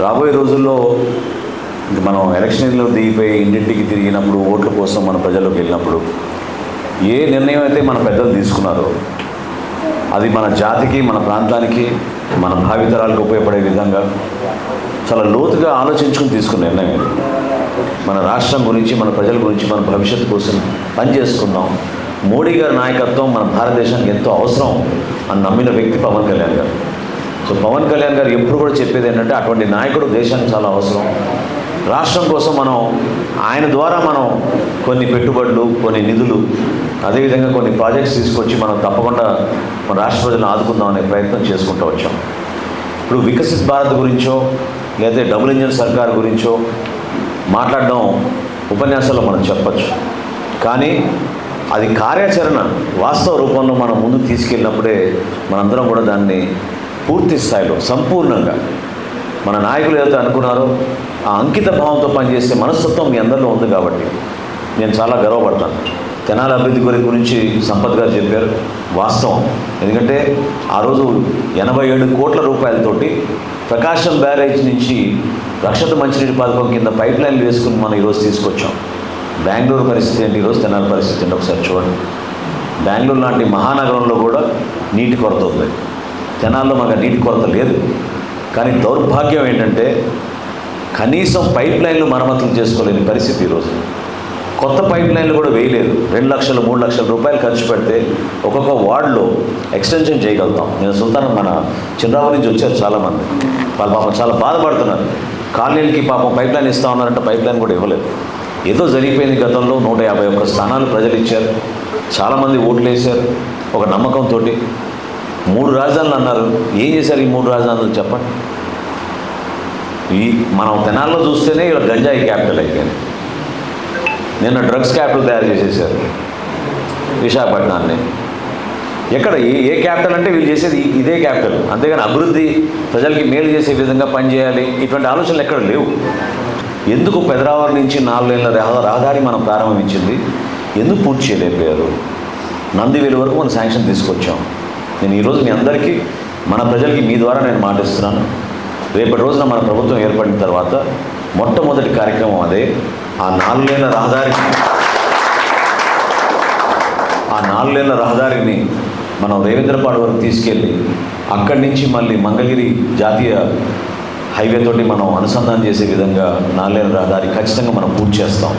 రాబోయే రోజుల్లో మనం ఎలక్షన్లో దిగిపోయి ఇంటింటికి తిరిగినప్పుడు ఓట్ల కోసం మన ప్రజల్లోకి వెళ్ళినప్పుడు ఏ నిర్ణయం అయితే మన పెద్దలు తీసుకున్నారో అది మన జాతికి, మన ప్రాంతానికి, మన భావితరాలకు ఉపయోగపడే విధంగా చాలా లోతుగా ఆలోచించుకుని తీసుకున్న నిర్ణయం. మన రాష్ట్రం గురించి, మన ప్రజల గురించి, మన భవిష్యత్తు కోసం పనిచేసుకుందాం. మోడీ గారి నాయకత్వం మన భారతదేశానికి ఎంతో అవసరం అని నమ్మిన వ్యక్తి పవన్ కళ్యాణ్ గారు. సో పవన్ కళ్యాణ్ గారు ఎప్పుడు కూడా చెప్పేది ఏంటంటే అటువంటి నాయకుడు దేశానికి చాలా అవసరం. రాష్ట్రం కోసం మనం ఆయన ద్వారా మనం కొన్ని పెట్టుబడులు, కొన్ని నిధులు, అదేవిధంగా కొన్ని ప్రాజెక్ట్స్ తీసుకొచ్చి మనం తప్పకుండా మన రాష్ట్ర ప్రజలను ఆదుకుందాం అనే ప్రయత్నం చేసుకుంటూ వచ్చాం. ఇప్పుడు వికసిత్ భారత్ గురించో లేదా డబుల్ ఇంజిన్ సర్కార్ గురించో మాట్లాడడం ఉపన్యాసాల్లో మనం చెప్పచ్చు. కానీ అది కార్యాచరణ వాస్తవ రూపంలో మనం ముందుకు తీసుకెళ్ళినప్పుడే మనందరం కూడా దాన్ని పూర్తి స్థాయిలో సంపూర్ణంగా మన నాయకులు ఏదైతే అనుకున్నారో ఆ అంకిత భావంతో పనిచేసే మనస్తత్వం మీ అందరిలో ఉంది. కాబట్టి నేను చాలా గర్వపడతాను. తెనాలి అభివృద్ధి గురించి సంపత్ గారు చెప్పారు, వాస్తవం. ఎందుకంటే ఆ రోజు 87 కోట్ల రూపాయలతోటి ప్రకాశం బ్యారేజ్ నుంచి రక్షిత మంచినీటి పథకం కింద పైప్ లైన్లు వేసుకుని మనం ఈరోజు తీసుకొచ్చాం. బెంగళూరు పరిస్థితి ఏంటి, ఈరోజు తెనాలి పరిస్థితి ఏంటి ఒకసారి చూడండి. బెంగళూరు లాంటి మహానగరంలో కూడా నీటి కొరత ఉంది. తెనాల్లో మనకు నీటి కొరత లేదు. కానీ దౌర్భాగ్యం ఏంటంటే కనీసం పైప్ లైన్లు మరమ్మతులు చేసుకోలేని పరిస్థితి ఈరోజు. కొత్త పైప్ లైన్లు కూడా వేయలేదు. 2 లక్షలు 3 లక్షల రూపాయలు ఖర్చు పెడితే ఒక్కొక్క వార్డులో ఎక్స్టెన్షన్ చేయగలుగుతాం. నేను సుల్తాన్ మన చిన్నరావు నుంచి వచ్చారు చాలామంది. వాళ్ళు పాపం చాలా బాధపడుతున్నారు. కాలనీలకి పాపం పైప్ లైన్ ఇస్తూ ఉన్నారంటే పైప్ లైన్ కూడా ఇవ్వలేదు. ఏదో జరిగిపోయింది. గతంలో 151 స్థానాలు ప్రజలు ఇచ్చారు. చాలామంది ఓట్లు వేశారు ఒక నమ్మకంతో. 3 రాజధానులు అన్నారు. ఏం చేశారు ఈ 3 రాజధానులు చెప్పండి. మనం తెనాల్లో చూస్తేనే ఇలా గంజాయి క్యాపిటల్ అయిపోయింది. నిన్న డ్రగ్స్ క్యాపిటల్ తయారు చేసేసారు విశాఖపట్నాన్ని. ఎక్కడ ఏ క్యాపిటల్ అంటే వీళ్ళు చేసేది ఇదే క్యాపిటల్. అంతేగాని అభివృద్ధి, ప్రజలకి మేలు చేసే విధంగా పనిచేయాలి, ఇటువంటి ఆలోచనలు ఎక్కడ లేవు. ఎందుకు పెదరావరం నుంచి 4 లేన్ల రహదారి మనం ప్రారంభించింది, ఎందుకు పూర్తి చేయలేకపోయారు? నందివేలు వరకు మనం శాంక్షన్ తీసుకొచ్చాం. నేను ఈరోజు మీ అందరికీ, మన ప్రజలకి మీ ద్వారా నేను మాటిస్తున్నాను. రేపటి రోజున మన ప్రభుత్వం ఏర్పడిన తర్వాత మొట్టమొదటి కార్యక్రమం అదే. ఆ 4 లేన్ల రహదారిని మనం రేవేంద్రపాడు వరకు తీసుకెళ్ళి అక్కడి నుంచి మళ్ళీ మంగళగిరి జాతీయ హైవే తోటి మనం అనుసంధానం చేసే విధంగా 4 లేన్ల రహదారి ఖచ్చితంగా మనం పూర్తి చేస్తాం.